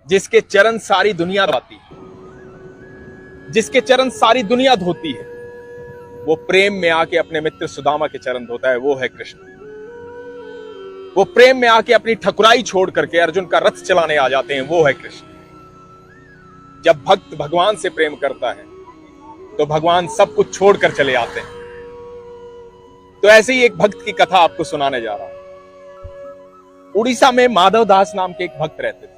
जिसके चरण सारी दुनिया धोती है, जिसके चरण सारी दुनिया धोती है, वो प्रेम में आके अपने मित्र सुदामा के चरण धोता है, वो है कृष्ण। वो प्रेम में आके अपनी ठकुराई छोड़ करके अर्जुन का रथ चलाने आ जाते हैं, वो है कृष्ण। जब भक्त भगवान से प्रेम करता है तो भगवान सब कुछ छोड़कर चले आते हैं। तो ऐसे ही एक भक्त की कथा आपको सुनाने जा रहा हूं। उड़ीसा में माधव दास नाम के एक भक्त रहते थे,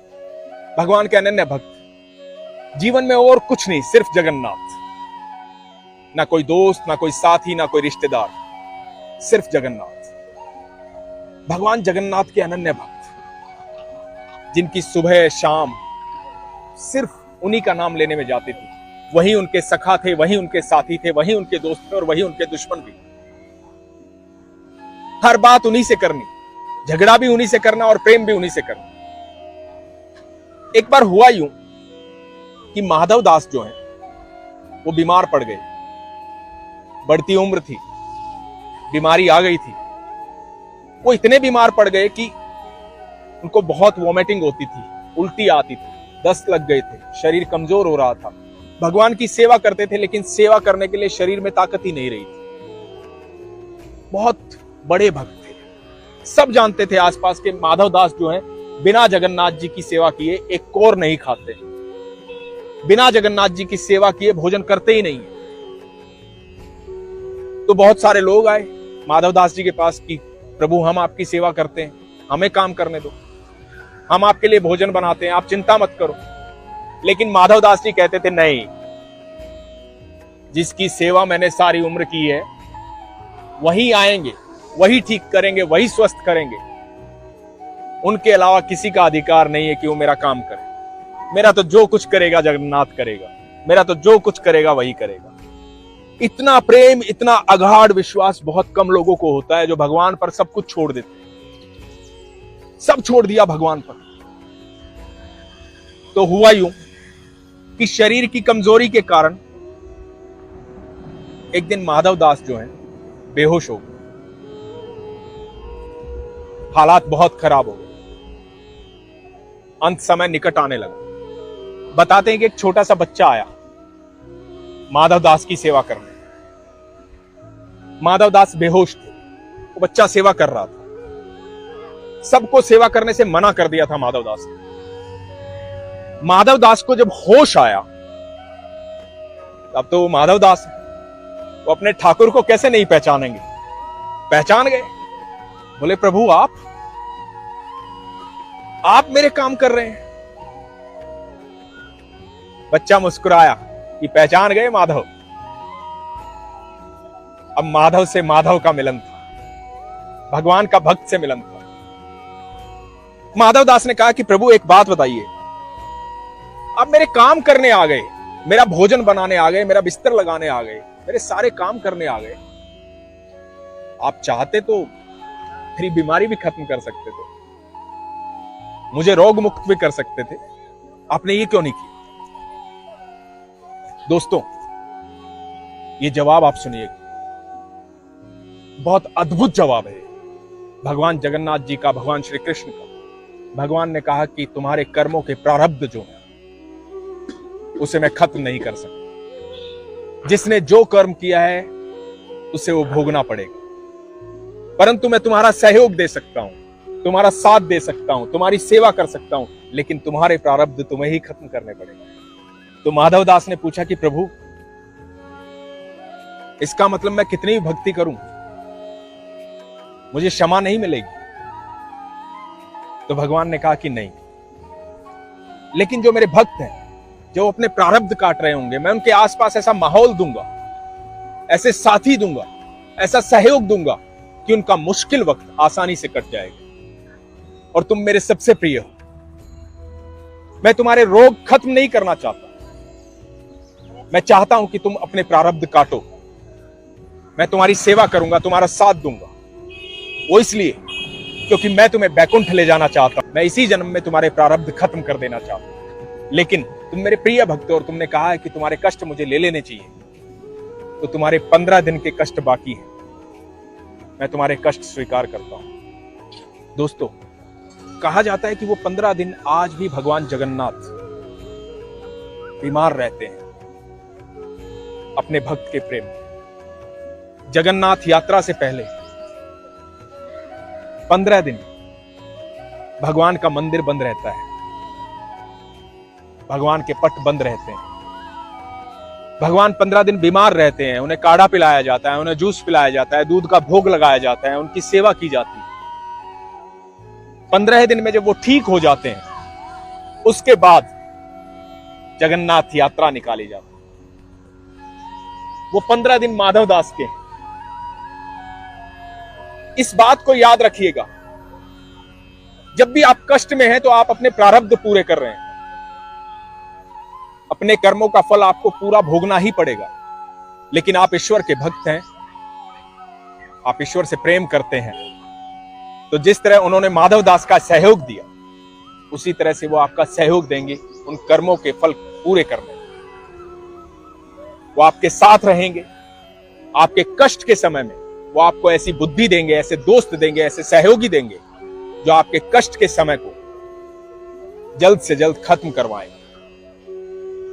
भगवान के अनन्य भक्त। जीवन में और कुछ नहीं, सिर्फ जगन्नाथ। ना कोई दोस्त, ना कोई साथी, ना कोई रिश्तेदार, सिर्फ जगन्नाथ। भगवान जगन्नाथ के अनन्य भक्त, जिनकी सुबह शाम सिर्फ उन्हीं का नाम लेने में जाती थी। वही उनके सखा थे, वही उनके साथी थे, वही उनके दोस्त थे और वही उनके दुश्मन भी। हर बात उन्हीं से करनी, झगड़ा भी उन्हीं से करना और प्रेम भी उन्हीं से करना। एक बार हुआ यूं कि माधव दास जो है वो बीमार पड़ गए। बढ़ती उम्र थी, बीमारी आ गई थी। वो इतने बीमार पड़ गए कि उनको बहुत वॉमिटिंग होती थी, उल्टी आती थी, दस्त लग गए थे, शरीर कमजोर हो रहा था। भगवान की सेवा करते थे लेकिन सेवा करने के लिए शरीर में ताकत ही नहीं रही थी। बहुत बड़े भक्त थे, सब जानते थे आसपास के माधव दास जो हैं बिना जगन्नाथ जी की सेवा किए एक कोर नहीं खाते, बिना जगन्नाथ जी की सेवा किए भोजन करते ही नहीं। तो बहुत सारे लोग आए माधव दास जी के पास कि प्रभु हम आपकी सेवा करते हैं, हमें काम करने दो, हम आपके लिए भोजन बनाते हैं, आप चिंता मत करो। लेकिन माधव दास जी कहते थे नहीं, जिसकी सेवा मैंने सारी उम्र की है वही आएंगे, वही ठीक करेंगे, वही स्वस्थ करेंगे। उनके अलावा किसी का अधिकार नहीं है कि वो मेरा काम करे। मेरा तो जो कुछ करेगा जगन्नाथ करेगा, मेरा तो जो कुछ करेगा वही करेगा। इतना प्रेम, इतना अगाध विश्वास बहुत कम लोगों को होता है जो भगवान पर सब कुछ छोड़ देते। सब छोड़ दिया भगवान पर। तो हुआ यूं कि शरीर की कमजोरी के कारण एक दिन माधव दास जो है बेहोश हो गए। हालात बहुत खराब हो गए, अंत समय निकट आने लगा। बताते हैं कि एक छोटा सा बच्चा आया माधव दास की सेवा करने। माधव दास बेहोश थे, वो बच्चा सेवा कर रहा था। सबको सेवा करने से मना कर दिया था माधव दास ने। माधव दास को जब होश आया, तब तो वो माधव दास है, वो अपने ठाकुर को कैसे नहीं पहचानेंगे। पहचान गए, बोले प्रभु आप मेरे काम कर रहे हैं। बच्चा मुस्कुराया कि पहचान गए माधव। अब माधव से माधव का मिलन था, भगवान का भक्त से मिलन था। माधव दास ने कहा कि प्रभु एक बात बताइए, आप मेरे काम करने आ गए, मेरा भोजन बनाने आ गए, मेरा बिस्तर लगाने आ गए, मेरे सारे काम करने आ गए। आप चाहते तो मेरी बीमारी भी खत्म कर सकते थे, मुझे रोग मुक्त भी कर सकते थे, आपने ये क्यों नहीं किया? दोस्तों, ये जवाब आप सुनिएगा, बहुत अद्भुत जवाब है भगवान जगन्नाथ जी का, भगवान श्री कृष्ण का। भगवान ने कहा कि तुम्हारे कर्मों के प्रारब्ध जो है उसे मैं खत्म नहीं कर सकता। जिसने जो कर्म किया है उसे वो भोगना पड़ेगा, परंतु मैं तुम्हारा सहयोग दे सकता हूं, तुम्हारा साथ दे सकता हूं, तुम्हारी सेवा कर सकता हूं, लेकिन तुम्हारे प्रारब्ध तुम्हें ही खत्म करने पड़ेगा। तो माधव दास ने पूछा कि प्रभु इसका मतलब मैं कितनी भी भक्ति करूं मुझे क्षमा नहीं मिलेगी? तो भगवान ने कहा कि नहीं, लेकिन जो मेरे भक्त हैं, जो अपने प्रारब्ध काट रहे होंगे, मैं उनके आसपास ऐसा माहौल दूंगा, ऐसे साथी दूंगा, ऐसा सहयोग दूंगा कि उनका मुश्किल वक्त आसानी से कट जाएगा। और तुम मेरे सबसे प्रिय हो। मैं तुम्हारे रोग खत्म नहीं करना चाहता, मैं चाहता हूं कि तुम अपने प्रारब्ध काटो। मैं तुम्हारी सेवा करूंगा, तुम्हारा साथ दूंगा, वो इसलिए क्योंकि मैं तुम्हें वैकुंठ ले जाना चाहता हूं। मैं इसी जन्म में तुम्हारे प्रारब्ध खत्म कर देना चाहता हूं, लेकिन तुम मेरे प्रिय भक्त हो और तुमने कहा है कि तुम्हारे कष्ट मुझे ले लेने चाहिए, तो तुम्हारे 15 दिन के कष्ट बाकी हैं, मैं तुम्हारे कष्ट स्वीकार करता हूं। दोस्तों, कहा जाता है कि वो 15 दिन आज भी भगवान जगन्नाथ बीमार रहते हैं अपने भक्त के प्रेम में। जगन्नाथ यात्रा से पहले 15 दिन भगवान का मंदिर बंद रहता है, भगवान के पट बंद रहते हैं। भगवान 15 दिन बीमार रहते हैं, उन्हें काढ़ा पिलाया जाता है, उन्हें जूस पिलाया जाता है, दूध का भोग लगाया जाता है, उनकी सेवा की जाती है। 15 दिन में जब वो ठीक हो जाते हैं, उसके बाद जगन्नाथ यात्रा निकाली जाती है। वो 15 दिन माधव दास के। इस बात को याद रखिएगा, जब भी आप कष्ट में हैं तो आप अपने प्रारब्ध पूरे कर रहे हैं, अपने कर्मों का फल आपको पूरा भोगना ही पड़ेगा। लेकिन आप ईश्वर के भक्त हैं, आप ईश्वर से प्रेम करते हैं, तो जिस तरह उन्होंने माधव दास का सहयोग दिया, उसी तरह से वो आपका सहयोग देंगे उन कर्मों के फल पूरे करने। वो आपके साथ रहेंगे, आपके कष्ट के समय में वो आपको ऐसी बुद्धि देंगे, ऐसे दोस्त देंगे, ऐसे सहयोगी देंगे जो आपके कष्ट के समय को जल्द से जल्द खत्म करवाएंगे।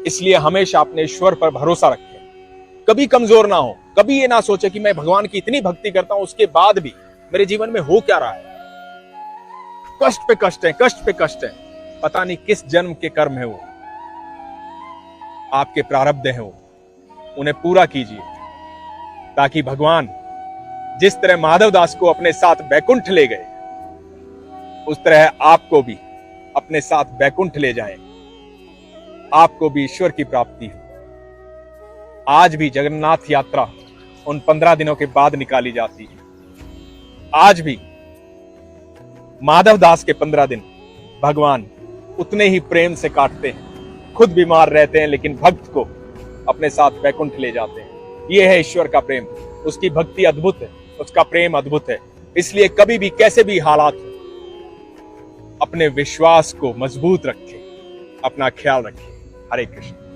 इसलिए हमेशा अपने ईश्वर पर भरोसा रखें, कभी कमजोर ना हो, कभी ये ना सोचे कि मैं भगवान की इतनी भक्ति करता हूं, उसके बाद भी मेरे जीवन में हो क्या रहा है। कष्ट पे कष्ट है, कष्ट पे कष्ट है, पता नहीं किस जन्म के कर्म है वो, आपके प्रारब्ध हैं वो, उन्हें पूरा कीजिए, ताकि भगवान जिस तरह माधव दास को अपने साथ बैकुंठ ले गए, उस तरह आपको भी अपने साथ बैकुंठ ले जाएं, आपको भी ईश्वर की प्राप्ति हो। आज भी जगन्नाथ यात्रा उन 15 दिनों के बाद निकाली जाती है। आज भी माधव दास के 15 दिन भगवान उतने ही प्रेम से काटते हैं, खुद बीमार रहते हैं लेकिन भक्त को अपने साथ बैकुंठ ले जाते हैं। यह है ईश्वर का प्रेम, उसकी भक्ति अद्भुत है, उसका प्रेम अद्भुत है। इसलिए कभी भी कैसे भी हालात हो, अपने विश्वास को मजबूत रखें, अपना ख्याल रखें। हरे कृष्ण।